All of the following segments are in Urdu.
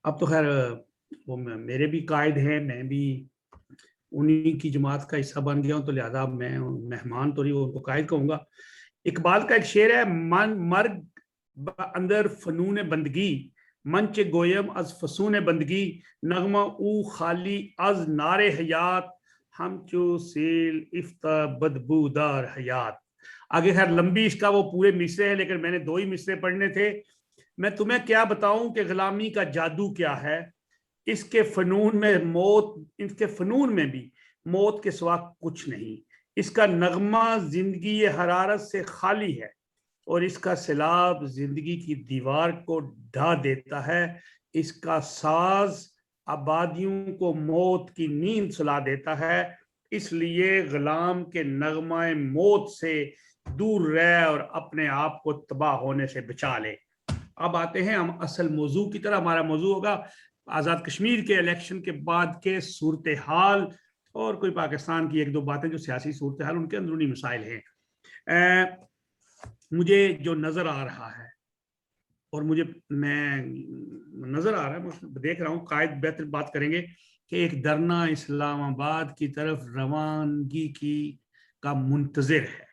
اب تو خیر وہ میرے بھی قائد ہیں، میں بھی انہی کی جماعت کا حصہ بن گیا ہوں، تو لہذا میں مہمان تو نہیں، ان کو قائد کہوں گا۔ اقبال کا ایک شعر ہے، مرگ اندر فنون بندگی، منچ گویم از فسون بندگی، نغمہ او خالی از نار حیات، ہم چو سیل افتا بدبودار حیات۔ آگے خیر لمبی اس کا وہ پورے مصرے ہیں، لیکن میں نے 2 ہی مصرے پڑھنے تھے۔ میں تمہیں کیا بتاؤں کہ غلامی کا جادو کیا ہے، اس کے فنون میں موت، اس کے فنون میں بھی موت کے سوا کچھ نہیں، اس کا نغمہ زندگی حرارت سے خالی ہے، اور اس کا سیلاب زندگی کی دیوار کو ڈھا دیتا ہے، اس کا ساز آبادیوں کو موت کی نیند سلا دیتا ہے، اس لیے غلام کے نغمہ موت سے دور رہ اور اپنے آپ کو تباہ ہونے سے بچا لے۔ اب آتے ہیں ہم اصل موضوع کی طرح۔ ہمارا موضوع ہوگا آزاد کشمیر کے الیکشن کے بعد کے صورتحال، اور کوئی پاکستان کی 1-2 باتیں جو سیاسی صورتحال، ان کے اندرونی مسائل ہیں۔ مجھے جو نظر آ رہا ہے، اور میں نظر آ رہا ہے، میں دیکھ رہا ہوں، قائد بہتر بات کریں گے کہ ایک دھرنا اسلام آباد کی طرف روانگی کا منتظر ہے،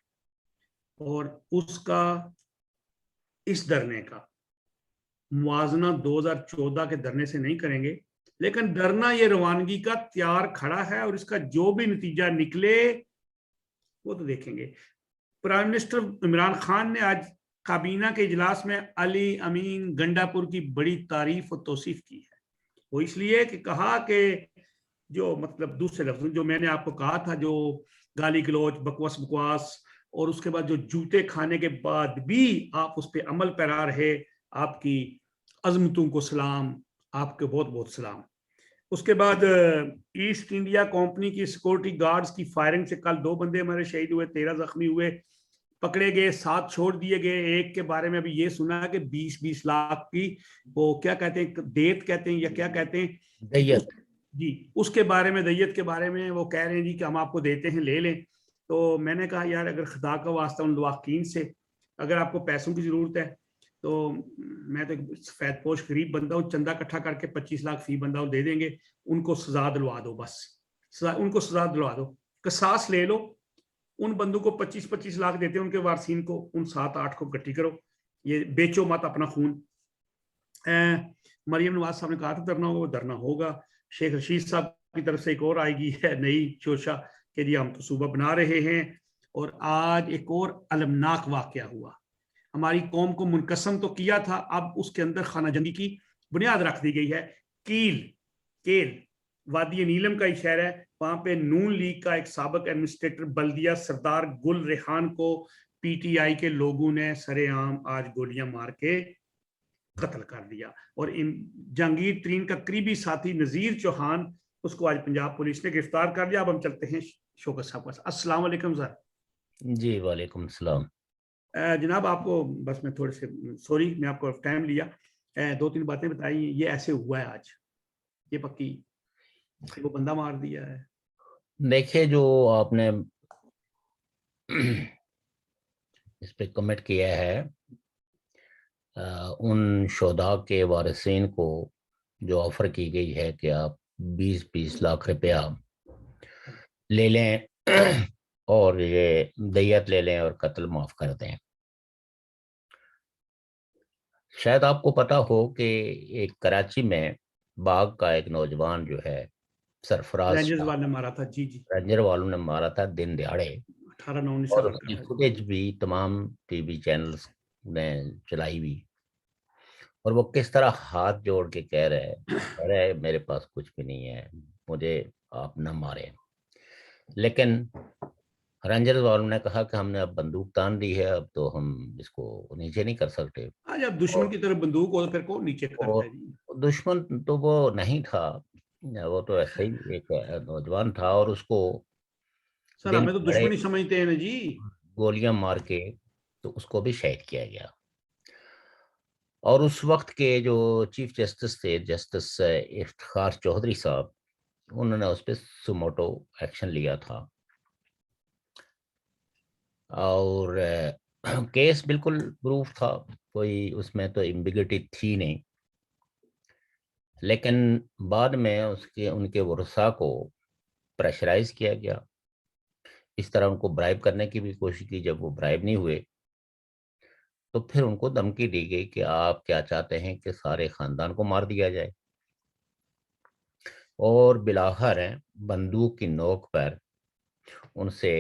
اور اس کا، اس دھرنے کا موازنہ 2014 کے دھرنے سے نہیں کریں گے، لیکن دھرنا یہ روانگی کا تیار کھڑا ہے، اور اس کا جو بھی نتیجہ نکلے وہ تو دیکھیں گے۔ پرائم منسٹر عمران خان نے آج کابینہ کے اجلاس میں علی امین گنڈا پور کی بڑی تعریف و توصیف کی ہے۔ وہ اس لیے کہ کہا کہ جو مطلب دوسرے لفظ جو میں نے آپ کو کہا تھا، جو گالی گلوچ، بکواس، اور اس کے بعد جو جوتے کھانے کے بعد بھی آپ اس پہ عمل پیرا رہے، آپ کی عظمتوں کو سلام، آپ کے بہت بہت سلام۔ اس کے بعد ایسٹ انڈیا کمپنی کی سیکورٹی گارڈز کی فائرنگ سے کل 2 بندے ہمارے شہید ہوئے، 13 زخمی ہوئے، پکڑے گئے، 7 چھوڑ دیے گئے۔ ایک کے بارے میں ابھی یہ سنا ہے کہ 20 لاکھ کی وہ کیا کہتے ہیں، دیت کہتے ہیں یا کیا کہتے ہیں، دیت، جی اس کے بارے میں، دیت کے بارے میں وہ کہہ رہے ہیں جی کہ ہم آپ کو دیتے ہیں، لے لیں۔ تو میں نے کہا یار اگر خدا کا واسطہ ان لواحقین سے، اگر آپ کو پیسوں کی ضرورت ہے تو میں تو سفید پوش غریب بندہ ہوں، چندہ اکٹھا کر کے 25 لاکھ فی بندہ دے دیں گے، ان کو سزا دلوا دو، بس ان کو سزا دلوا دو، قصاص لے لو۔ ان بندوں کو 25 لاکھ دیتے ہیں، ان کے وارثین کو ان 7-8 کو اکٹھی کرو، یہ بیچو مت اپنا خون۔ مریم نواز صاحب نے کہا تھا دھرنا ہوگا، وہ دھرنا ہوگا۔ شیخ رشید صاحب کی طرف سے ایک اور آئے گی ہے نئی چوشا کہ جی ہم تو صوبہ بنا رہے ہیں۔ اور آج ایک اور المناک واقعہ ہوا، ہماری قوم کو منقسم تو کیا تھا، اب اس کے اندر خانہ جنگی کی بنیاد رکھ دی گئی ہے۔ کیل وادی نیلم کا ہی شہر ہے، وہاں پہ نون لیگ کا ایک سابق ایڈمنسٹریٹر بلدیہ سردار گل ریحان کو پی ٹی آئی کے لوگوں نے سرے عام آج گولیاں مار کے قتل کر دیا، اور جہانگیر ترین کا قریبی ساتھی نذیر چوہان، اس کو آج پنجاب پولیس نے گرفتار کر لیا۔ اب ہم چلتے ہیں شوکت صاحب پاس۔ السلام علیکم سر۔ جی وعلیکم السلام جناب، آپ کو بس میں تھوڑے سے سوری میں آپ کو ٹائم لیا، 2-3 باتیں بتائی، یہ ایسے ہوا ہے آج، یہ پکی وہ بندہ مار دیا ہے۔ دیکھیے جو آپ نے اس پہ کمنٹ کیا ہے، ان شہداء کے وارثین کو جو آفر کی گئی ہے کہ آپ 20 لاکھ روپیہ لے لیں اور یہ دیت لے لیں اور قتل معاف کر دیں۔ شاید آپ کو پتا ہو کہ ایک کراچی میں باغ کا ایک نوجوان جو ہے سرفراز رینجرز شاہ، والوں نے مارا تھا، جی رینجر والوں نے مارا تھا دن دہاڑے، 18-19 اور سال اس کی کا ہے۔ فوٹیج بھی تمام ٹی وی چینلز نے چلائی ہوئی، اور وہ کس طرح ہاتھ جوڑ کے کہہ رہے میرے پاس کچھ بھی نہیں ہے، مجھے آپ نہ مارے۔ لیکن رینجرز والوں نے کہا کہ ہم نے اب بندوق تان دی ہے، اب تو ہم اس کو نیچے نہیں کر سکتے، جب دشمن کی طرف بندوق ہو تو پھر کون نیچے کرتا اور ہے جی۔ دشمن تو وہ نہیں تھا، وہ تو ایسے ہی ایک نوجوان تھا، اور اس کو سر دن ہمیں تو بڑے دشمن ہی سمجھتے ہیں نا جی۔ گولیاں مار کے تو اس کو بھی شہید کیا گیا۔ اور اس وقت کے جو چیف جسٹس تھے، جسٹس افتخار چودھری صاحب، انہوں نے اس پہ سموٹو ایکشن لیا تھا، اور کیس بالکل پروف تھا، کوئی اس میں تو ایمبیگوٹی تھی نہیں۔ لیکن بعد میں ان کے ورثاء کو پریشرائز کیا گیا، اس طرح ان کو برائب کرنے کی بھی کوشش کی۔ جب وہ برائب نہیں ہوئے تو پھر ان کو دھمکی دی گئی کہ آپ کیا چاہتے ہیں کہ سارے خاندان کو مار دیا جائے، اور بالآخر بندوق کی نوک پر ان سے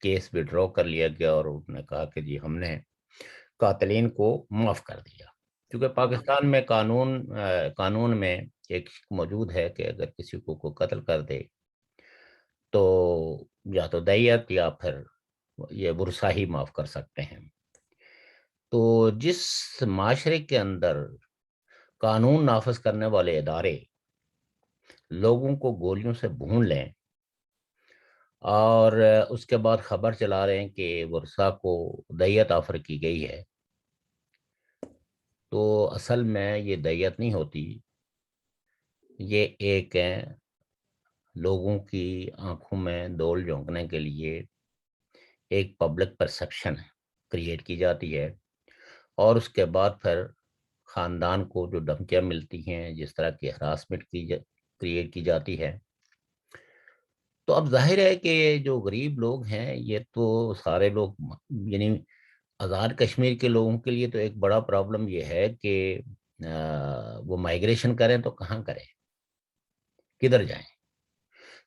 کیس وڈرا کر لیا گیا، اور انہوں نے کہا کہ جی ہم نے قاتلین کو معاف کر دیا، کیونکہ پاکستان میں قانون میں ایک موجود ہے کہ اگر کسی کو کوئی قتل کر دے تو یا تو دیت یا پھر یہ ورثہ ہی معاف کر سکتے ہیں۔ تو جس معاشرے کے اندر قانون نافذ کرنے والے ادارے لوگوں کو گولیوں سے بھون لیں اور اس کے بعد خبر چلا رہے ہیں کہ ورثہ کو دیت آفر کی گئی ہے، تو اصل میں یہ دیت نہیں ہوتی، یہ ایک لوگوں کی آنکھوں میں دول جھونکنے کے لیے ایک پبلک پرسپشن کریٹ کی جاتی ہے، اور اس کے بعد پھر خاندان کو جو دھمکیاں ملتی ہیں، جس طرح کی ہراسمنٹ کریٹ کی جاتی ہے، تو اب ظاہر ہے کہ جو غریب لوگ ہیں یہ تو سارے لوگ، یعنی آزاد کشمیر کے لوگوں کے لیے تو ایک بڑا پرابلم یہ ہے کہ وہ مائیگریشن کریں تو کہاں کریں، کدھر جائیں،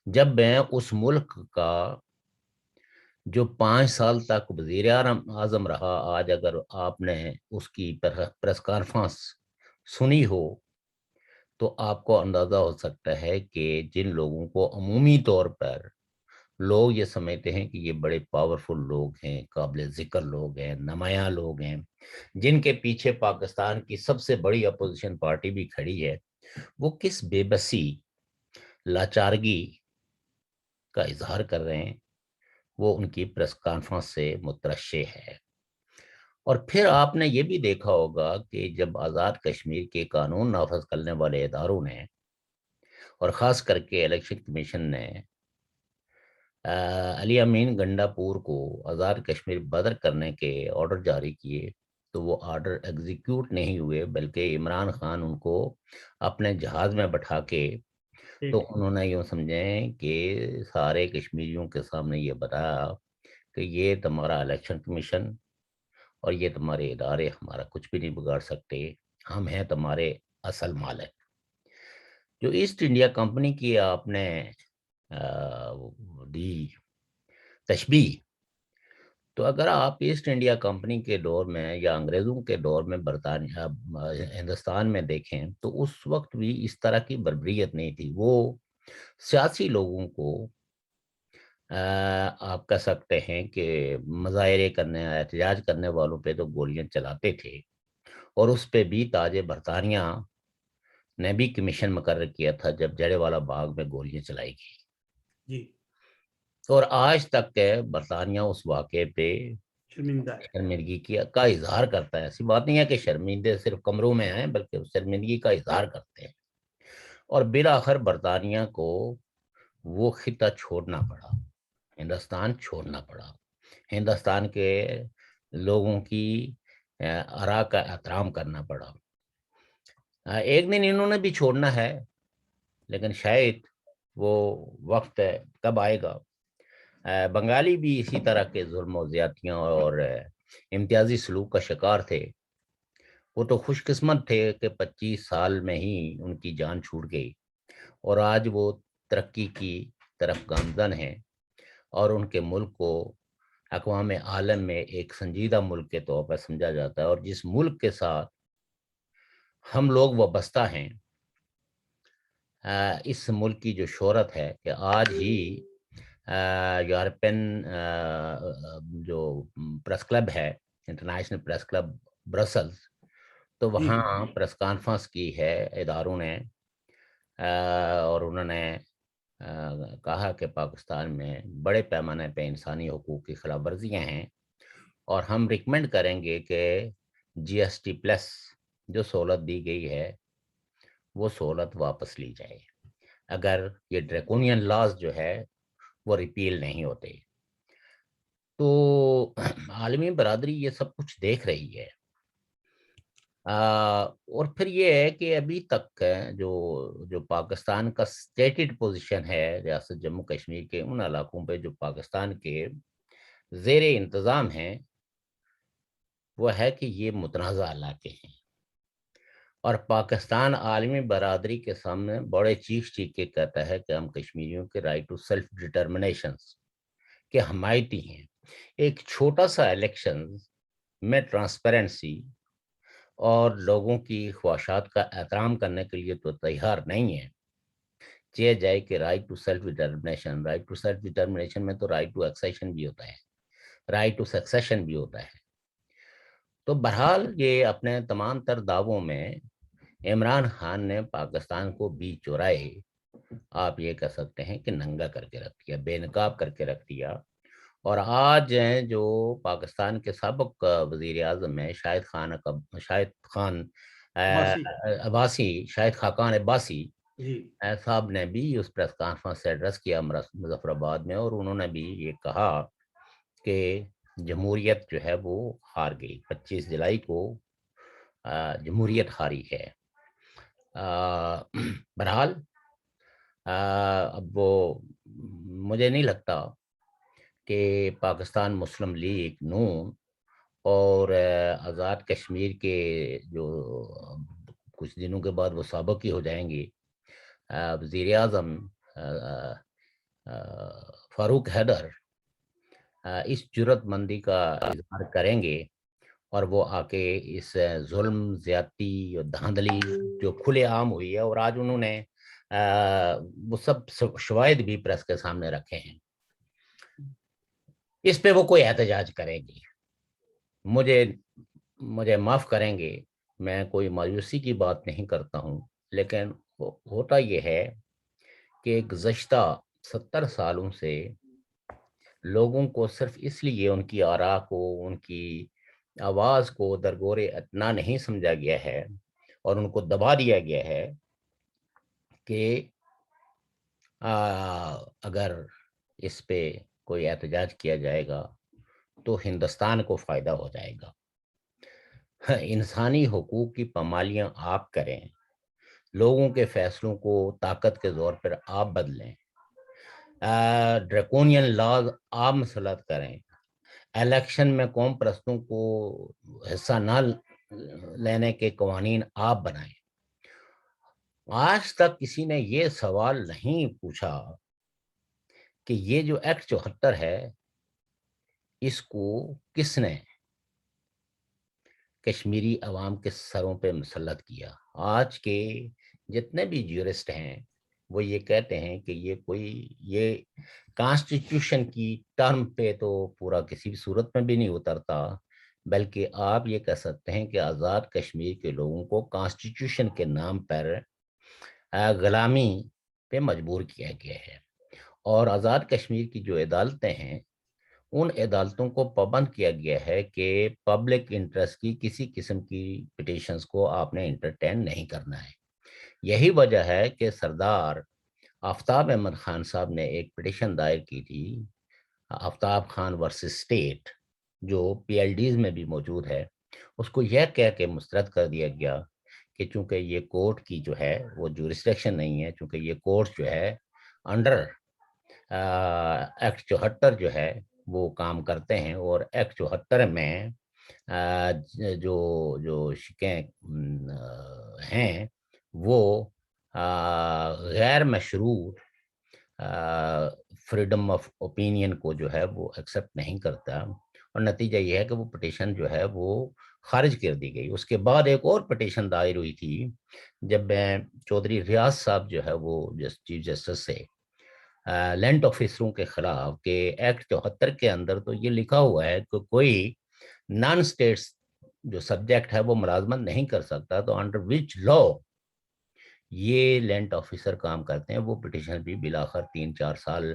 جب میں اس ملک کا جو 5 سال تک وزیر اعظم رہا، آج اگر آپ نے اس کی پریس کانفرنس سنی ہو تو آپ کو اندازہ ہو سکتا ہے کہ جن لوگوں کو عمومی طور پر لوگ یہ سمجھتے ہیں کہ یہ بڑے پاورفل لوگ ہیں، قابل ذکر لوگ ہیں، نمایاں لوگ ہیں، جن کے پیچھے پاکستان کی سب سے بڑی اپوزیشن پارٹی بھی کھڑی ہے، وہ کس بے بسی، لاچارگی کا اظہار کر رہے ہیں، وہ ان کی پریس کانفرنس سے مترشح ہے۔ اور پھر آپ نے یہ بھی دیکھا ہوگا کہ جب آزاد کشمیر کے قانون نافذ کرنے والے اداروں نے، اور خاص کر کے الیکشن کمیشن نے علی امین گنڈا پور کو آزاد کشمیر بدر کرنے کے آرڈر جاری کیے، تو وہ آرڈر ایگزیکیوٹ نہیں ہوئے، بلکہ عمران خان ان کو اپنے جہاز میں بٹھا کے، تو انہوں نے یوں سمجھیں کہ سارے کشمیریوں کے سامنے یہ بتایا کہ یہ تمہارا الیکشن کمیشن اور یہ تمہارے ادارے ہمارا کچھ بھی نہیں بگاڑ سکتے، ہم ہیں تمہارے اصل مالک۔ جو ایسٹ انڈیا کمپنی کی آپ نے دی تشبیہ، تو اگر آپ ایسٹ انڈیا کمپنی کے دور میں یا انگریزوں کے دور میں برطانیہ ہندوستان میں دیکھیں تو اس وقت بھی اس طرح کی بربریت نہیں تھی، وہ سیاسی لوگوں کو آپ کہہ سکتے ہیں کہ مظاہرے کرنے، احتجاج کرنے والوں پہ تو گولیاں چلاتے تھے، اور اس پہ بھی تاج برطانیہ نے بھی کمیشن مقرر کیا تھا جب جڑے والا باغ میں گولیاں چلائی گئی، اور آج تک برطانیہ اس واقعے پہ شرمندگی کا اظہار کرتا ہے۔ ایسی بات نہیں ہے کہ شرمندے صرف کمروں میں ہیں، بلکہ شرمندگی کا اظہار کرتے ہیں، اور بالآخر برطانیہ کو وہ خطہ چھوڑنا پڑا، ہندوستان چھوڑنا پڑا، ہندوستان کے لوگوں کی آراء کا احترام کرنا پڑا۔ ایک دن انہوں نے بھی چھوڑنا ہے، لیکن شاید وہ وقت کب آئے گا۔ بنگالی بھی اسی طرح کے ظلم و زیادتیاں اور امتیازی سلوک کا شکار تھے، وہ تو خوش قسمت تھے کہ 25 سال میں ہی ان کی جان چھوٹ گئی، اور آج وہ ترقی کی طرف گامزن ہیں، اور ان کے ملک کو اقوام عالم میں ایک سنجیدہ ملک کے طور پر سمجھا جاتا ہے، اور جس ملک کے ساتھ ہم لوگ وابستہ ہیں، اس ملک کی جو شہرت ہے کہ آج ہی یورپین جو پریس کلب ہے، انٹرنیشنل پریس کلب برسلز، تو وہاں پریس کانفرنس کی ہے اداروں نے، اور انہوں نے کہا کہ پاکستان میں بڑے پیمانے پہ انسانی حقوق کی خلاف ورزیاں ہیں، اور ہم ریکمینڈ کریں گے کہ جی ایس ٹی پلس جو سہولت دی گئی ہے وہ سہولت واپس لی جائے، اگر یہ ڈریکونین لاز جو ہے وہ ریپیل نہیں ہوتے۔ تو عالمی برادری یہ سب کچھ دیکھ رہی ہے، اور پھر یہ ہے کہ ابھی تک جو پاکستان کا اسٹیٹڈ پوزیشن ہے ریاست جموں کشمیر کے ان علاقوں پہ جو پاکستان کے زیر انتظام ہیں، وہ ہے کہ یہ متنازع علاقے ہیں، اور پاکستان عالمی برادری کے سامنے بڑے چیخ کے کہتا ہے کہ ہم کشمیریوں کے رائٹ ٹو سیلف ڈٹرمنیشن کے حمایتی ہیں۔ ایک چھوٹا سا الیکشن میں ٹرانسپیرنسی اور لوگوں کی خواہشات کا احترام کرنے کے لیے تو تیار نہیں ہے۔ چاہے جائے کہ رائٹ ٹو سیلف ڈٹرمنیشن میں تو رائٹ ٹو ایکسیشن بھی ہوتا ہے، رائٹ ٹو سکسیشن بھی ہوتا ہے۔ تو بہرحال یہ اپنے تمام تر دعووں میں عمران خان نے پاکستان کو بیچ چورائے، آپ یہ کہہ سکتے ہیں کہ ننگا کر کے رکھ دیا، بے نقاب کر کے رکھ دیا۔ اور آج جو پاکستان کے سابق وزیر اعظم ہیں شاہد خاقان عباسی صاحب نے بھی اس پریس کانفرنس سے ایڈریس کیا مظفر آباد میں، اور انہوں نے بھی یہ کہا کہ جمہوریت جو ہے وہ ہار گئی، 25 جولائی کو جمہوریت ہاری ہے۔ بہرحال اب وہ مجھے نہیں لگتا کہ پاکستان مسلم لیگ نون اور آزاد کشمیر کے جو کچھ دنوں کے بعد وہ سابق ہی ہو جائیں گے، وزیر اعظم فاروق حیدر اس جرات مندی کا اظہار کریں گے، اور وہ آ کے اس ظلم، زیادتی اور دھاندلی جو کھلے عام ہوئی ہے، اور آج انہوں نے وہ سب شواہد بھی پریس کے سامنے رکھے ہیں، اس پہ وہ کوئی احتجاج کریں گی۔ مجھے معاف کریں گے، میں کوئی مایوسی کی بات نہیں کرتا ہوں، لیکن ہوتا یہ ہے کہ گزشتہ 70 سالوں سے لوگوں کو صرف اس لیے ان کی آراء کو، ان کی آواز کو درگور اتنا نہیں سمجھا گیا ہے اور ان کو دبا دیا گیا ہے کہ اگر اس پہ کوئی احتجاج کیا جائے گا تو ہندوستان کو فائدہ ہو جائے گا۔ انسانی حقوق کی پامالیاں آپ کریں، لوگوں کے فیصلوں کو طاقت کے زور پر آپ بدلیں، ڈریکونین لاز آپ مسلط کریں، الیکشن میں قوم پرستوں کو حصہ نہ لینے کے قوانین آپ بنائیں۔ آج تک کسی نے یہ سوال نہیں پوچھا کہ یہ جو ایکٹ 74 ہے اس کو کس نے کشمیری عوام کے سروں پہ مسلط کیا۔ آج کے جتنے بھی جیورسٹ ہیں وہ یہ کہتے ہیں کہ یہ کانسٹیٹیوشن کی ٹرم پہ تو پورا کسی بھی صورت میں بھی نہیں اترتا، بلکہ آپ یہ کہہ سکتے ہیں کہ آزاد کشمیر کے لوگوں کو کانسٹیٹیوشن کے نام پر غلامی پہ مجبور کیا گیا ہے، اور آزاد کشمیر کی جو عدالتیں ہیں ان عدالتوں کو پابند کیا گیا ہے کہ پبلک انٹرسٹ کی کسی قسم کی پٹیشنز کو آپ نے انٹرٹین نہیں کرنا ہے۔ یہی وجہ ہے کہ سردار آفتاب احمد خان صاحب نے ایک پٹیشن دائر کی تھی، آفتاب خان ورسز اسٹیٹ، جو پی ایل ڈیز میں بھی موجود ہے، اس کو یہ کہہ کے مسترد کر دیا گیا کہ چونکہ یہ کورٹ کی جو ہے وہ جورسڈکشن نہیں ہے، چونکہ یہ کورٹ جو ہے انڈر ایکٹ 74 جو ہے وہ کام کرتے ہیں، اور ایکٹ 74 میں جو شکیں ہیں وہ غیر مشروط فریڈم آف اوپینین کو جو ہے وہ ایکسیپٹ نہیں کرتا، اور نتیجہ یہ ہے کہ وہ پٹیشن جو ہے وہ خارج کر دی گئی۔ اس کے بعد ایک اور پٹیشن دائر ہوئی تھی جب چودھری ریاض صاحب جو ہے وہ چیف جسٹس سے لینڈ آفیسروں کے خلاف کہ ایکٹ 74 کے اندر تو یہ لکھا ہوا ہے کہ کوئی نان اسٹیٹس جو سبجیکٹ ہے وہ ملازمت نہیں کر سکتا، تو انڈر وچ لا یہ لینڈ آفیسر کام کرتے ہیں۔ وہ پٹیشن بھی بلاخر 3-4 سال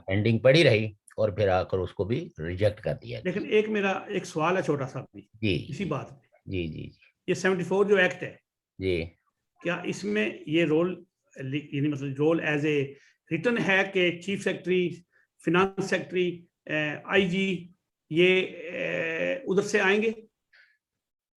پینڈنگ پڑی رہی، اور پھر آ کر اس کو بھی ریجیکٹ کر دیا۔ لیکن میرا ایک سوال ہے چھوٹا سا بھی جی اسی بات میں، جی یہ 74 جو ایکٹ ہے جی کیا اس میں یہ رول یعنی مطلب رول ایز اے ریٹن ہے کہ چیف سیکرٹری، فنانس سیکرٹری، آئی جی یہ ادھر سے آئیں گے؟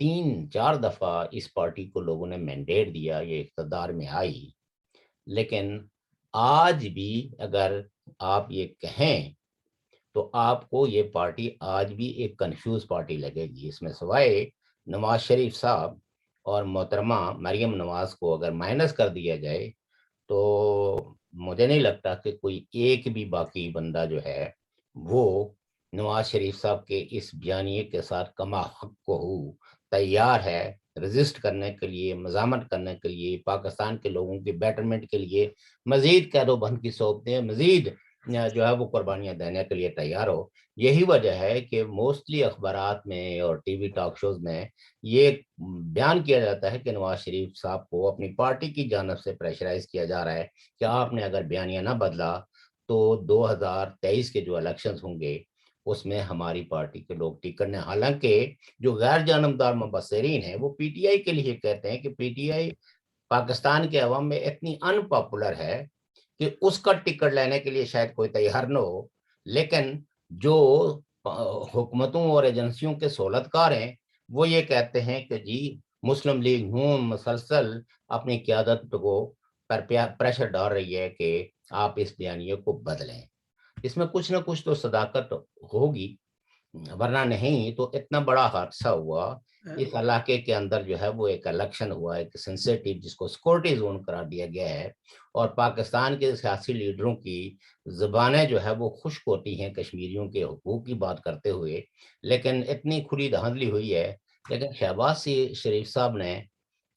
3-4 دفعہ اس پارٹی کو لوگوں نے مینڈیٹ دیا، یہ اقتدار میں آئی، لیکن آج بھی اگر آپ یہ کہیں تو آپ کو یہ پارٹی آج بھی ایک کنفیوز پارٹی لگے گی۔ اس میں سوائے نواز شریف صاحب اور محترمہ مریم نواز کو اگر مائنس کر دیا جائے تو مجھے نہیں لگتا کہ کوئی ایک بھی باقی بندہ جو ہے وہ نواز شریف صاحب کے اس بیانیے کے ساتھ کما حق کو تیار ہے رجسٹ کرنے کے لیے، مزاحمت کرنے کے لیے، پاکستان کے لوگوں کی بیٹرمنٹ کے لیے مزید قید و بند کی صحبتیں، مزید جو ہے وہ قربانیاں دینے کے لیے تیار ہو۔ یہی وجہ ہے کہ موسٹلی اخبارات میں اور ٹی وی ٹاک شوز میں یہ بیان کیا جاتا ہے کہ نواز شریف صاحب کو اپنی پارٹی کی جانب سے پریشرائز کیا جا رہا ہے کہ آپ نے اگر بیانیہ نہ بدلا تو 2023 کے جو الیکشنز ہوں گے اس میں ہماری پارٹی کے لوگ ٹکٹ نہیں۔ حالانکہ جو غیر جانبدار مبصرین ہیں وہ پی ٹی آئی کے لیے کہتے ہیں کہ پی ٹی آئی پاکستان کے عوام میں اتنی ان پاپولر ہے کہ اس کا ٹکٹ لینے کے لیے شاید کوئی تیار نہ ہو، لیکن جو حکومتوں اور ایجنسیوں کے سہولت کار ہیں وہ یہ کہتے ہیں کہ جی مسلم لیگ نون مسلسل اپنی قیادت کو پر پریشر ڈال رہی ہے کہ آپ اس بیانیے کو بدلیں۔ اس میں کچھ نہ کچھ تو صداقت ہوگی، ورنہ نہیں تو اتنا بڑا حادثہ ہوا اس علاقے کے اندر جو ہے وہ ایک الیکشن ہوا، ایک سینسیٹیو جس کو سیکورٹی زون قرار دیا گیا ہے، اور پاکستان کے سیاسی لیڈروں کی زبانیں جو ہے وہ خشک ہوتی ہیں کشمیریوں کے حقوق کی بات کرتے ہوئے، لیکن اتنی کھلی دھاندلی ہوئی ہے۔ لیکن شہباز شریف صاحب نے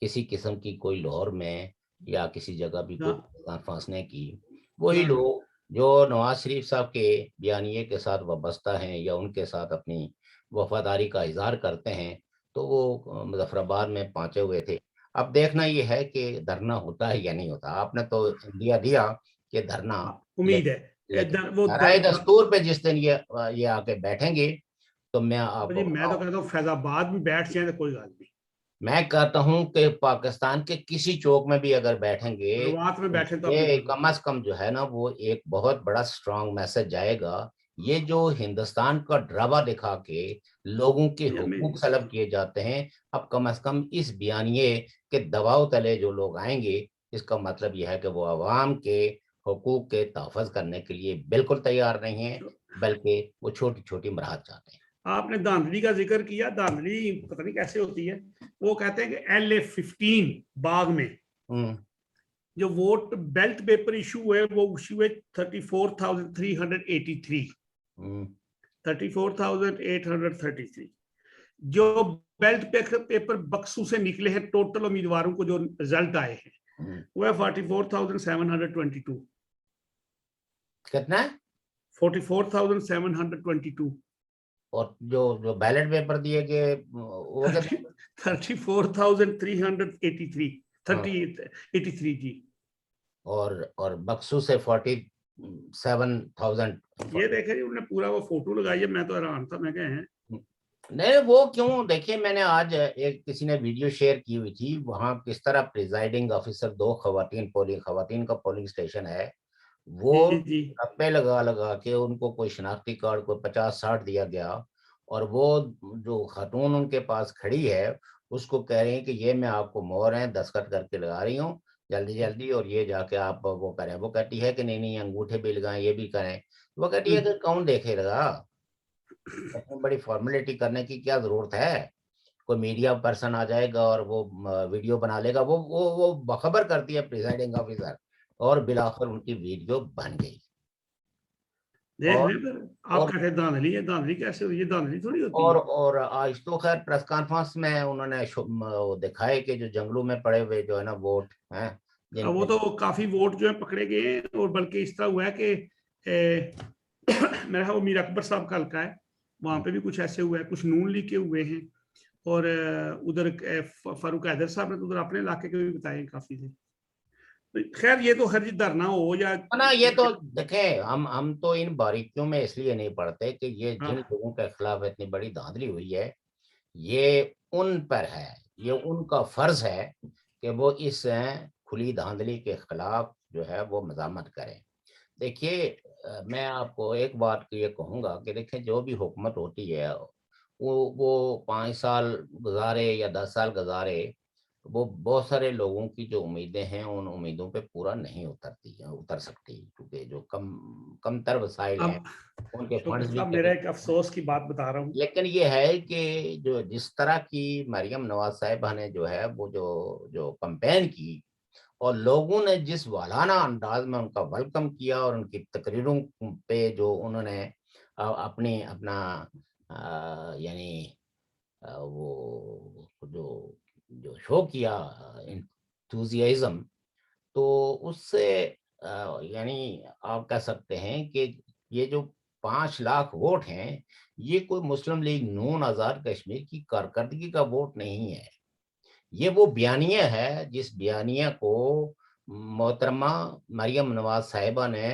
کسی قسم کی کوئی لاہور میں یا کسی جگہ بھی کوئی کانفرنس نہیں کی۔ وہی لوگ جو نواز شریف صاحب کے بیانیے کے ساتھ وابستہ ہیں یا ان کے ساتھ اپنی وفاداری کا اظہار کرتے ہیں تو وہ مظفر آباد میں پہنچے ہوئے تھے۔ اب دیکھنا یہ ہے کہ دھرنا ہوتا ہے یا نہیں ہوتا۔ آپ نے تو انڈیا دیا کہ دھرنا، امید ہے لیکن وہ دھرائے دستور پہ جس دن یہ آ کے بیٹھیں گے تو میں آپ کو میں تو کہتا ہوں فیض آباد میں بیٹھ جائیں تو کوئی بات نہیں، میں کہتا ہوں کہ پاکستان کے کسی چوک میں بھی اگر بیٹھیں گے روات میں بیٹھے تو یہ کم از کم جو ہے نا وہ ایک بہت بڑا سٹرونگ میسج جائے گا۔ یہ جو ہندوستان کا ڈرامہ دکھا کے لوگوں کے حقوق سلب کیے جاتے ہیں، اب کم از کم اس بیانیے کے دباؤ تلے جو لوگ آئیں گے اس کا مطلب یہ ہے کہ وہ عوام کے حقوق کے تحفظ کرنے کے لیے بالکل تیار نہیں ہیں، بلکہ وہ چھوٹی چھوٹی مراحت چاہتے ہیں۔ آپ نے دھاندلی کا ذکر کیا، دھاندلی پتہ نہیں کیسے ہوتی ہے، وہ کہتے ہیں کہ LA-15 باغ میں جو ووٹ بیلٹ پیپر ایشو ہوئے وہ ایشو ہوئے 34,383 34,833 جو بیلٹ پیپر بکسوں سے نکلے ہیں ٹوٹل امیدواروں کو جو رزلٹ آئے ہیں وہ ہے 44,722۔ کتنا ہے؟ 44,722۔ اور جو بیلٹ پیپر دیے گئے وہ 34,383 جی، اور بکسو سے 47,000۔ یہ دیکھیں جی انہوں نے پورا وہ فوٹو لگائی ہے، میں تو حیران تھا، میں کہے ہیں نہیں وہ کیوں؟ دیکھیں میں نے آج ایک کسی نے ویڈیو شیئر کی ہوئی تھی، وہاں کس طرح پریزائڈنگ آفیسر 2 خواتین کا پولنگ سٹیشن ہے، وہ رپے لگا کے ان کو کوئی شناختی کارڈ کوئی 50-60 دیا گیا، اور وہ جو خاتون ان کے پاس کھڑی ہے اس کو کہہ رہی ہیں کہ یہ میں آپ کو مہر ہیں دستخط کر کے لگا رہی ہوں جلدی جلدی، اور یہ جا کے آپ وہ کریں۔ وہ کہتی ہے کہ نہیں انگوٹھے بھی لگائیں، یہ بھی کریں۔ وہ کہتی ہے کہ کون دیکھے گا، اتنی بڑی فارمیلٹی کرنے کی کیا ضرورت ہے؟ کوئی میڈیا پرسن آ جائے گا اور وہ ویڈیو بنا لے گا، وہ بخبر کرتی ہے پریزائڈنگ آفیسر، اور بلاخر ان کی ویڈیو بن گئی۔ آپ کہتے ہیں دھاندلی ہے، دھاندلی کیسے ہوئی؟ دھاندلی تھوڑی ہوتی ہے۔ اور آج تو خیر پریس کانفرنس میں انہوں نے دکھائے کہ جو جنگلوں میں پڑے ہوئے جو ہے نا ووٹ ہیں، وہ تو کافی ووٹ جو ہے پکڑے گئے ہیں، اور بلکہ اس طرح ہوا ہے کہ میرا وہ میر اکبر صاحب کا حلقہ ہے، وہاں پہ بھی کچھ ایسے ہوا ہے، کچھ نون لیگ کے ہوئے ہیں، اور ادھر فاروق حیدر صاحب نے تو ادھر اپنے علاقے کے بھی بتائے کافی تھے۔ خیر یہ تو ہر جی دھرنا ہو یا یہ تو دیکھیں ہم تو ان باریکیوں میں اس لیے نہیں پڑھتے کہ یہ جن لوگوں کے خلاف اتنی بڑی دھاندلی ہوئی ہے یہ ان پر ہے، یہ ان کا فرض ہے کہ وہ اس کھلی دھاندلی کے خلاف جو ہے وہ مزاحمت کریں۔ دیکھیے میں آپ کو ایک بات یہ کہوں گا کہ دیکھیں جو بھی حکومت ہوتی ہے وہ 5 سال گزارے یا 10 سال گزارے، وہ بہت سارے لوگوں کی جو امیدیں ہیں ان امیدوں پہ پورا نہیں اتر سکتی، کیونکہ جو کم تر وسائل ہیں اب ان کے شوکت فنڈز بھی صاحب میرا کمی۔ ایک افسوس کی بات بتا رہا ہوں. لیکن یہ ہے کہ جو جس طرح کی مریم نواز صاحبہ نے جو ہے وہ جو کمپین کی، اور لوگوں نے جس والانہ انداز میں ان کا ویلکم کیا، اور ان کی تقریروں پہ جو انہوں نے اپنا یعنی وہ جو شو کیا انتھوزیازم، تو اس سے یعنی آپ کہہ سکتے ہیں کہ یہ جو 5 لاکھ ووٹ ہیں، یہ کوئی مسلم لیگ نون آزاد کشمیر کی کارکردگی کا ووٹ نہیں ہے، یہ وہ بیانیہ ہے جس بیانیہ کو محترمہ مریم نواز صاحبہ نے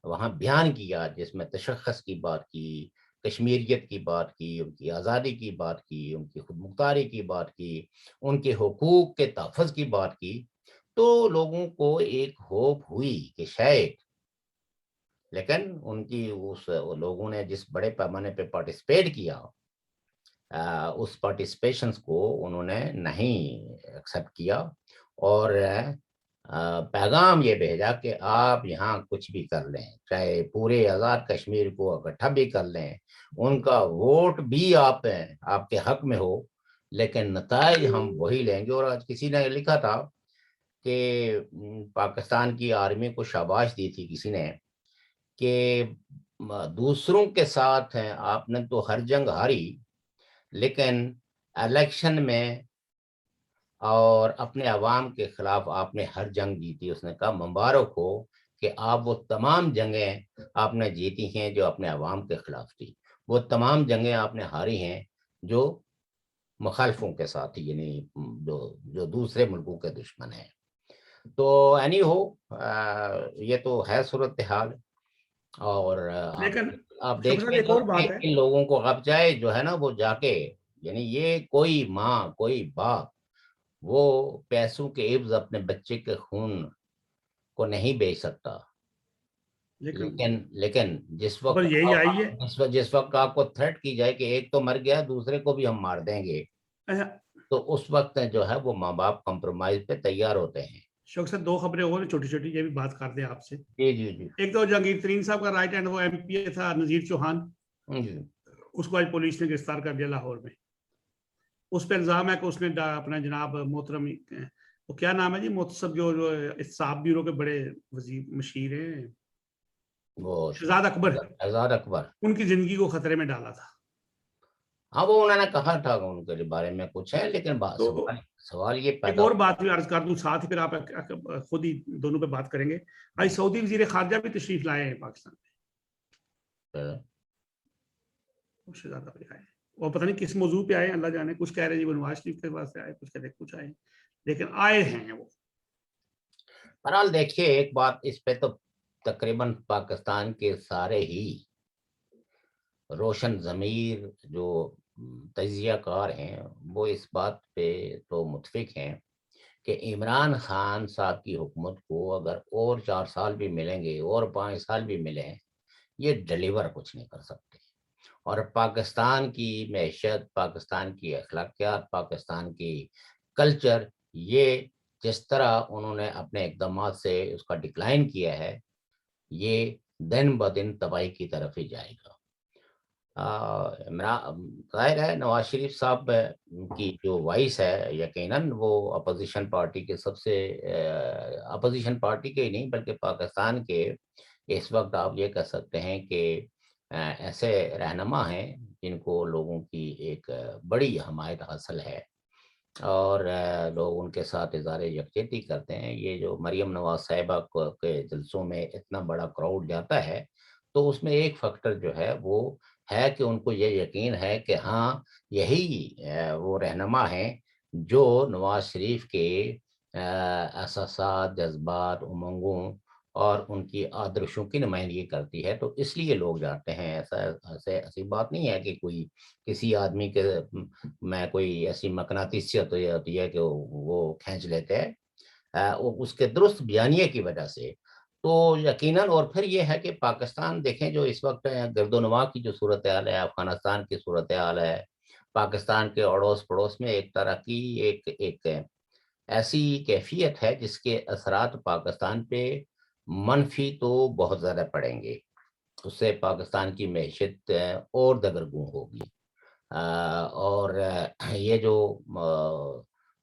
وہاں بیان کیا، جس میں تشخص کی بات کی، کشمیریت کی بات کی، ان کی آزادی کی بات کی، ان کی خود مختاری کی بات کی، ان کے حقوق کے تحفظ کی بات کی، تو لوگوں کو ایک ہوپ ہوئی کہ شاید، لیکن ان کی لوگوں نے جس بڑے پیمانے پہ پارٹیسپیٹ کیا، اس پارٹیسپیشنز کو انہوں نے نہیں ایکسیپٹ کیا، اور پیغام یہ بھیجا کہ آپ یہاں کچھ بھی کر لیں، چاہے پورے آزاد کشمیر کو اکٹھا بھی کر لیں، ان کا ووٹ بھی آپ کے حق میں ہو، لیکن نتائج ہم وہی لیں گے۔ اور آج کسی نے لکھا تھا کہ پاکستان کی آرمی کو شاباش دی تھی کسی نے کہ دوسروں کے ساتھ ہیں آپ نے تو ہر جنگ ہاری، لیکن الیکشن میں اور اپنے عوام کے خلاف آپ نے ہر جنگ جیتی۔ اس نے کہا مبارک ہو کہ آپ وہ تمام جنگیں آپ نے جیتی ہیں جو اپنے عوام کے خلاف تھی، وہ تمام جنگیں آپ نے ہاری ہیں جو مخالفوں کے ساتھ، یعنی جو دوسرے ملکوں کے دشمن ہیں۔ تو اینی ہو، یہ تو ہے صورتحال، اور لیکن آپ شوکت صاحب دیکھیں ایک تو اور بات ہے. ان لوگوں کو اب جائے جو ہے نا وہ جا کے، یعنی یہ کوئی ماں کوئی باپ وہ پیسوں کے عوض اپنے بچے کے خون کو نہیں بیچ سکتا، لیکن لیکن خبر یہی آئی ہے. جس وقت آپ کو تھریٹ کی جائے کہ ایک تو مر گیا دوسرے کو بھی ہم مار دیں گے، تو اس وقت جو ہے وہ ماں باپ کمپرومائز پہ تیار ہوتے ہیں۔ شوکت صاحب 2 خبریں اور چھوٹی چھوٹی، یہ بھی بات کر دیں آپ سے. جی جی جی ایک تو جہانگیر ترین صاحب کا رائٹ ہینڈ وہ ایم پی اے تھا نذیر چوہان، جی اس کو آج پولیس نے گرفتار کر دیا لاہور میں. اس پہ الزام ہے کہ اس نے اپنا جناب محترم، وہ کیا نام ہے جی، محتسب جو احتساب بیورو کے بڑے وزیر مشیر ہیں، وہ شہزاد اکبر، شہزاد اکبر، ان کی زندگی کو خطرے میں ڈالا تھا. ہاں وہ انہوں نے کہا تھا ان کے بارے میں کچھ ہے، لیکن تو سوال یہ ایک پیدا اور بات بھی عرض کر دوں ساتھ ہی، پھر آپ خود ہی دونوں پہ بات کریں گے. آج سعودی وزیر خارجہ بھی تشریف لائے ہیں پاکستان میں، شہزادہ بھی آئے ہیں. وہ پتہ نہیں کس موضوع پہ آئے ہیں، اللہ جانے. کچھ کہہ رہے ہیں جی وہ نواز شریف کے واسطے آئے، کچھ کہتے ہیں کچھ آئے، لیکن آئے ہیں وہ. بہرحال دیکھیے ایک بات اس پہ تو تقریباً پاکستان کے سارے ہی روشن ضمیر جو تجزیہ کار ہیں وہ اس بات پہ تو متفق ہیں کہ عمران خان صاحب کی حکومت کو اگر اور 4 سال بھی ملیں گے اور 5 سال بھی ملیں، یہ ڈیلیور کچھ نہیں کر سکتے، اور پاکستان کی معیشت، پاکستان کی اخلاقیات، پاکستان کی کلچر، یہ جس طرح انہوں نے اپنے اقدامات سے اس کا ڈکلائن کیا ہے، یہ دن بدن تباہی کی طرف ہی جائے گا۔ ظاہر ہے نواز شریف صاحب کی جو وائس ہے یقیناً وہ اپوزیشن پارٹی کے سب سے اپوزیشن پارٹی کے ہی نہیں بلکہ پاکستان کے اس وقت آپ یہ کہہ سکتے ہیں کہ ایسے رہنما ہیں جن کو لوگوں کی ایک بڑی حمایت حاصل ہے، اور لوگ ان کے ساتھ اظہار یکجہتی کرتے ہیں۔ یہ جو مریم نواز صاحبہ کے جلسوں میں اتنا بڑا کراؤڈ جاتا ہے، تو اس میں ایک فیکٹر جو ہے وہ ہے کہ ان کو یہ یقین ہے کہ ہاں یہی وہ رہنما ہیں جو نواز شریف کے احساسات، جذبات، امنگوں اور ان کی آدرشوں کی نمائندگی کرتی ہے، تو اس لیے لوگ جاتے ہیں۔ ایسی بات نہیں ہے کہ کوئی کسی آدمی کے میں کوئی ایسی مقناطیسیت ہوتی ہے کہ وہ کھینچ لیتے ہیں، اس کے درست بیانیے کی وجہ سے، تو یقیناً۔ اور پھر یہ ہے کہ پاکستان دیکھیں جو اس وقت گرد و نواح کی جو صورتحال ہے، افغانستان کی صورتحال ہے، پاکستان کے اڑوس پڑوس میں ایک طرح کی ایک ایسی کیفیت ہے جس کے اثرات پاکستان پہ منفی تو بہت زیادہ پڑیں گے. اس سے پاکستان کی معیشت اور دگرگوں ہوگی. اور یہ جو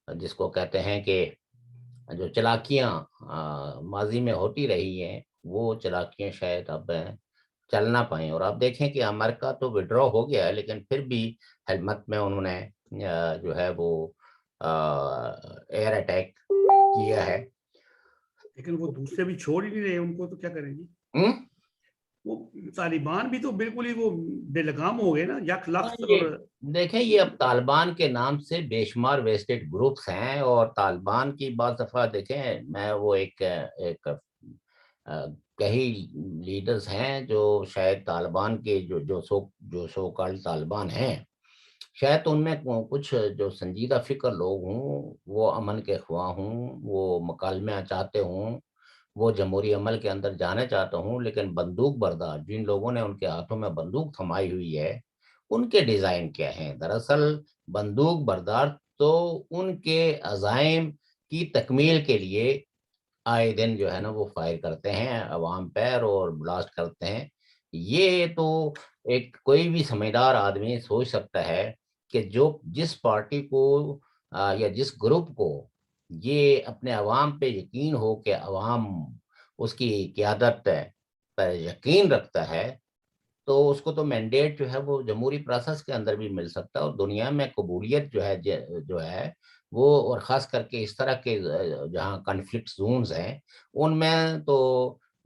جس کو کہتے ہیں کہ جو چلاکیاں ماضی میں ہوتی رہی ہیں وہ چلاکیاں شاید اب چل نہ پائیں. اور آپ دیکھیں کہ امریکہ تو وڈرا ہو گیا ہے لیکن پھر بھی ہیلمٹ میں انہوں نے جو ہے وہ ایئر اٹیک کیا ہے. لیکن وہ دوسرے بھی چھوڑ ہی نہیں رہے, ان کو تو کیا کریں گی. وہ طالبان بھی تو بالکل ہی وہ بے لگام ہو گئے نا, یک لخت. اور دیکھیں یہ اب طالبان کے نام سے بے شمار ویسٹڈ گروپس ہیں, اور طالبان کی بعض دفعہ دیکھیں میں وہ ایک کئی لیڈرز ہیں جو شاید طالبان کے جو سو کال طالبان ہیں, شاید ان میں کچھ جو سنجیدہ فکر لوگ ہوں, وہ امن کے خواہ ہوں, وہ مکالمہ چاہتے ہوں, وہ جمہوری عمل کے اندر جانا چاہتا ہوں, لیکن بندوق بردار جن لوگوں نے ان کے ہاتھوں میں بندوق تھمائی ہوئی ہے ان کے ڈیزائن کیا ہیں. دراصل بندوق بردار تو ان کے عزائم کی تکمیل کے لیے آئے دن جو ہے نا وہ فائر کرتے ہیں عوام پر اور بلاسٹ کرتے ہیں. یہ تو ایک کوئی بھی سمجھدار آدمی سوچ سکتا ہے کہ جس پارٹی کو یا جس گروپ کو یہ اپنے عوام پہ یقین ہو کہ عوام اس کی قیادت پر یقین رکھتا ہے, تو اس کو تو مینڈیٹ جو ہے وہ جمہوری پروسیس کے اندر بھی مل سکتا ہے. اور دنیا میں قبولیت جو ہے وہ, اور خاص کر کے اس طرح کے جہاں کنفلکٹ زونز ہیں ان میں تو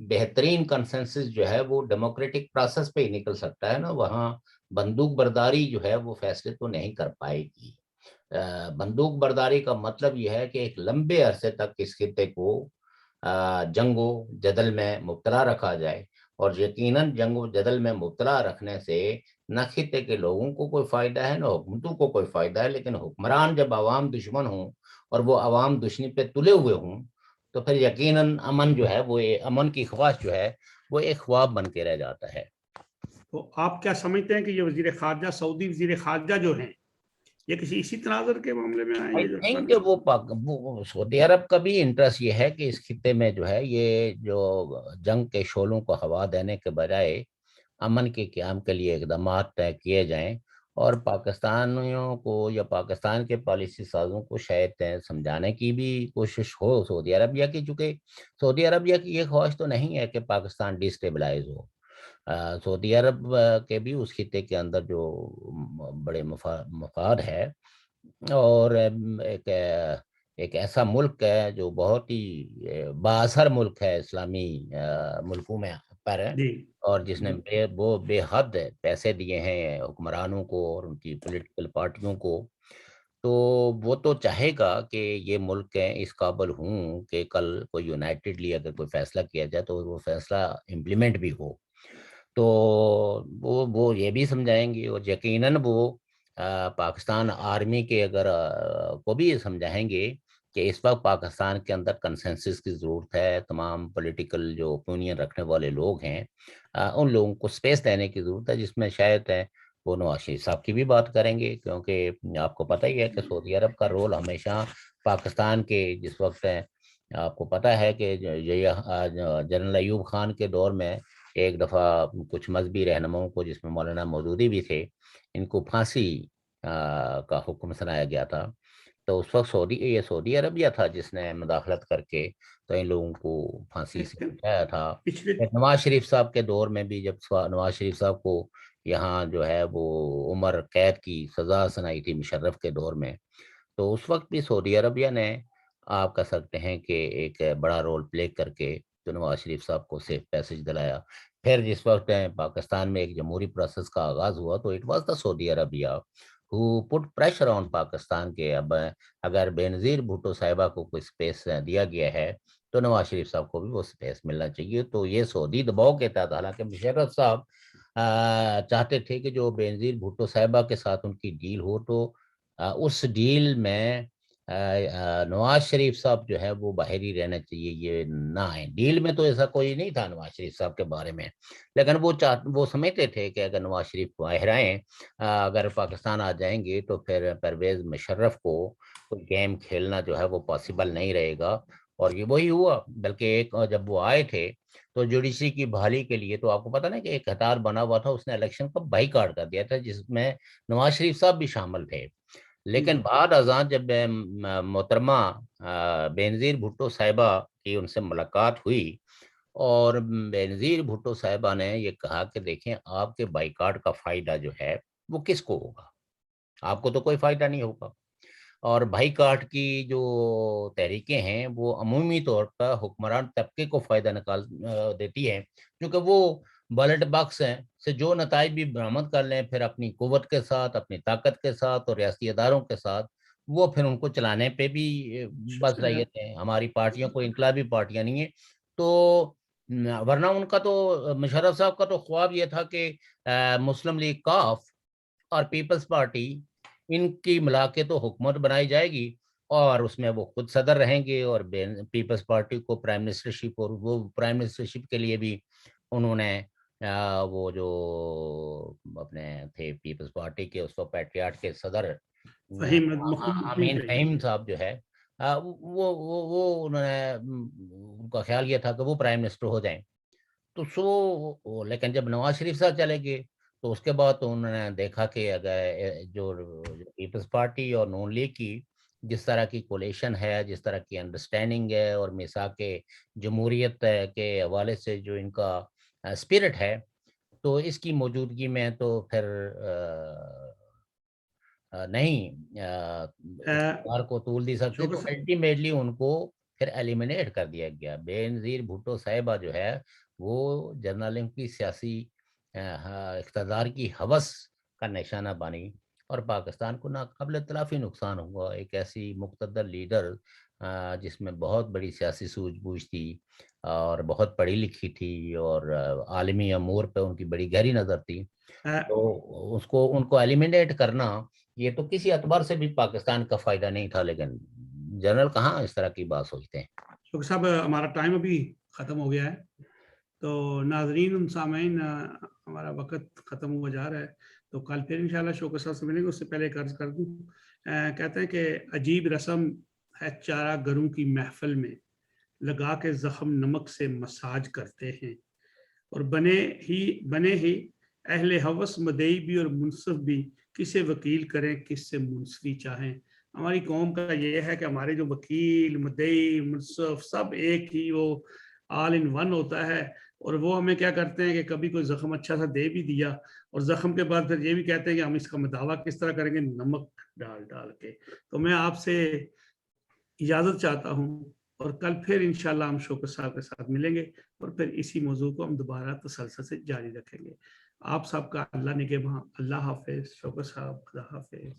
بہترین کنسنسس جو ہے وہ ڈیموکریٹک پروسیس پہ ہی نکل سکتا ہے نا. وہاں بندوق برداری جو ہے وہ فیصلے تو نہیں کر پائے گی. بندوق برداری کا مطلب یہ ہے کہ ایک لمبے عرصے تک اس خطے کو جنگ و جدل میں مبتلا رکھا جائے, اور یقیناً جنگ و جدل میں مبتلا رکھنے سے نہ خطے کے لوگوں کو کوئی فائدہ ہے نہ حکومتوں کو کوئی فائدہ ہے. لیکن حکمران جب عوام دشمن ہوں اور وہ عوام دشمنی پہ تلے ہوئے ہوں تو پھر یقیناً امن جو ہے وہ امن کی خواہش جو ہے وہ ایک خواب بن کے رہ جاتا ہے. تو آپ کیا سمجھتے ہیں کہ یہ وزیر خارجہ, سعودی وزیر خارجہ جو ہیں, یہ کسی اسی تناظر کے معاملے میں آئیں گے جو وہ سعودی عرب کا بھی انٹرسٹ یہ ہے کہ اس خطے میں جو ہے یہ جو جنگ کے شعلوں کو ہوا دینے کے بجائے امن کے قیام کے لیے اقدامات طے کیے جائیں, اور پاکستانیوں کو یا پاکستان کے پالیسی سازوں کو شاید سمجھانے کی بھی کوشش ہو سعودی عربیہ کی, چونکہ سعودی عربیہ کی یہ خواہش تو نہیں ہے کہ پاکستان ڈیسٹیبلائز ہو. سعودی عرب کے بھی اس خطے کے اندر جو بڑے مفاد ہے, اور ایک ایسا ملک ہے جو بہت ہی بااثر ملک ہے اسلامی ملکوں میں پر, جی اور جس نے بے حد پیسے دیے ہیں حکمرانوں کو اور ان کی پولیٹیکل پارٹیوں کو, تو وہ تو چاہے گا کہ یہ ملک اس قابل ہوں کہ کل کوئی یونائٹڈلی اگر کوئی فیصلہ کیا جائے تو وہ فیصلہ امپلیمنٹ بھی ہو. تو وہ یہ بھی سمجھائیں گے, اور یقیناً وہ پاکستان آرمی کے اگر کو بھی یہ سمجھائیں گے کہ اس وقت پاکستان کے اندر کنسنسس کی ضرورت ہے. تمام پولیٹیکل جو اوپینین رکھنے والے لوگ ہیں ان لوگوں کو سپیس دینے کی ضرورت ہے, جس میں شاید وہ نواز شریف صاحب کی بھی بات کریں گے, کیونکہ آپ کو پتہ ہی ہے کہ سعودی عرب کا رول ہمیشہ پاکستان کے جس وقت آپ کو پتہ ہے کہ جنرل ایوب خان کے دور میں ایک دفعہ کچھ مذہبی رہنماؤں کو, جس میں مولانا مودودی بھی تھے, ان کو پھانسی کا حکم سنایا گیا تھا. تو اس وقت سعودی عربیہ تھا جس نے مداخلت کر کے تو ان لوگوں کو پھانسی سے بچایا تھا. نواز شریف صاحب کے دور میں بھی جب نواز شریف صاحب کو یہاں جو ہے وہ عمر قید کی سزا سنائی تھی مشرف کے دور میں, تو اس وقت بھی سعودی عربیہ نے آپ کہہ سکتے ہیں کہ ایک بڑا رول پلے کر کے جو نواز شریف صاحب کو سیف پیسج دلایا. پھر جس وقت پاکستان میں ایک جمہوری پروسیس کا آغاز ہوا تو it was the Saudi Arabia who put pressure on Pakistan کے. اب اگر بینظیر بھٹو صاحبہ کو کوئی سپیس دیا گیا ہے تو نواز شریف صاحب کو بھی وہ سپیس ملنا چاہیے. تو یہ سعودی دباؤ کے تحت, حالانکہ مشرف صاحب چاہتے تھے کہ جو بینظیر بھٹو صاحبہ کے ساتھ ان کی ڈیل ہو تو اس ڈیل میں نواز شریف صاحب جو ہے وہ باہر ہی رہنا چاہیے، یہ نہ آئے ڈیل میں۔ تو ایسا کوئی نہیں تھا نواز شریف صاحب کے بارے میں، لیکن وہ سمجھتے تھے کہ اگر نواز شریف باہر آئیں، اگر پاکستان آ جائیں گے تو پھر پرویز مشرف کو کوئی گیم کھیلنا جو ہے وہ پاسبل نہیں رہے گا، اور یہ وہی ہوا۔ بلکہ ایک جب وہ آئے تھے تو جوڈیشری کی بحالی کے لیے تو آپ کو پتا نا کہ ایک قطار بنا ہوا تھا، اس نے الیکشن کا بائی کاٹ کر دیا تھا، جس میں نواز شریف صاحب بھی شامل تھے۔ لیکن بعد ازاں جب محترمہ بینظیر بھٹو صاحبہ کی ان سے ملاقات ہوئی، اور بینظیر بھٹو صاحبہ نے یہ کہا کہ دیکھیں آپ کے بائیکاٹ کا فائدہ جو ہے وہ کس کو ہوگا، آپ کو تو کوئی فائدہ نہیں ہوگا، اور بھائی کاٹ کی جو تحریکیں ہیں وہ عمومی طور پر حکمران طبقے کو فائدہ نکال دیتی ہے، کیونکہ وہ بیلٹ باکس ہیں سے جو نتائج بھی برآمد کر لیں پھر اپنی قوت کے ساتھ، اپنی طاقت کے ساتھ اور ریاستی اداروں کے ساتھ، وہ پھر ان کو چلانے پہ بھی بس صلاحیت ہے۔ ہماری پارٹیوں کو انقلابی پارٹیاں نہیں ہیں، تو ورنہ ان کا تو مشرف صاحب کا تو خواب یہ تھا کہ مسلم لیگ کاف اور پیپلز پارٹی ان کی ملا کے تو حکومت بنائی جائے گی، اور اس میں وہ خود صدر رہیں گے، اور پیپلز پارٹی کو پرائم منسٹرشپ، اور وہ پرائم منسٹرشپ کے لیے بھی انہوں نے وہ جو اپنے تھے پیپلز پارٹی کے اس وقت پیٹریاٹ کے صدر امین فہیم صاحب جو ہے وہ انہوں نے ان کا خیال یہ تھا کہ وہ پرائم منسٹر ہو جائیں۔ تو لیکن جب نواز شریف صاحب چلے گئے تو اس کے بعد تو انہوں نے دیکھا کہ اگر جو پیپلز پارٹی اور نون لیگ کی جس طرح کی کولیشن ہے، جس طرح کی انڈرسٹینڈنگ ہے، اور میثاق جمہوریت کے حوالے سے جو ان کا اسپرٹ ہے، تو اس کی موجودگی میں تو پھر نہیں اقتدار کو طول دی سکتے، تو الٹیمیٹلی ان کو پھر ایلیمنیٹ کر دیا گیا۔ بینظیر بھٹو صاحبہ جو ہے وہ جرنلزم کی سیاسی اقتدار کی ہوس کا نشانہ بنی، اور پاکستان کو ناقابل تلافی نقصان ہوا۔ ایک ایسی مقتدر لیڈر جس میں بہت بڑی سیاسی سوجھ بوجھ تھی، اور بہت پڑھی لکھی تھی، اور عالمی امور پہ ان کی بڑی گہری نظر تھی، تو ان کو ایلیمنیٹ کرنا یہ تو کسی اعتبار سے بھی پاکستان کا فائدہ نہیں تھا۔ لیکن جنرل کہاں اس طرح کی بات سوچتے ہیں۔ شوکر صاحب ہمارا ٹائم ابھی ختم ہو گیا ہے، تو ناظرین سامعین ہمارا وقت ختم ہوا جا رہا ہے، تو کل پھر انشاءاللہ شوکر صاحب سے ملیں گے۔ اس سے پہلے ایک عرض کر دوں، کہتے ہیں کہ عجیب رسم ہے چارہ گروں کی محفل میں، لگا کے زخم نمک سے مساج کرتے ہیں، اور بنے ہی اہل ہوس مدعی بھی اور منصف بھی، کسے وکیل کریں کس سے منصفی چاہیں۔ ہماری قوم کا یہ ہے کہ ہمارے جو وکیل، مدعی، منصف سب ایک ہی، وہ آل ان ون ہوتا ہے، اور وہ ہمیں کیا کرتے ہیں کہ کبھی کوئی زخم اچھا سا دے بھی دیا، اور زخم کے بعد پھر یہ بھی کہتے ہیں کہ ہم اس کا مداوع کس طرح کریں گے، نمک ڈال کے۔ تو میں آپ سے اجازت چاہتا ہوں، اور کل پھر انشاءاللہ ہم شوکر صاحب کے ساتھ ملیں گے، اور پھر اسی موضوع کو ہم دوبارہ تسلسل سے جاری رکھیں گے۔ آپ سب کا اللہ نگہباں، اللہ حافظ۔ شوکر صاحب خدا حافظ۔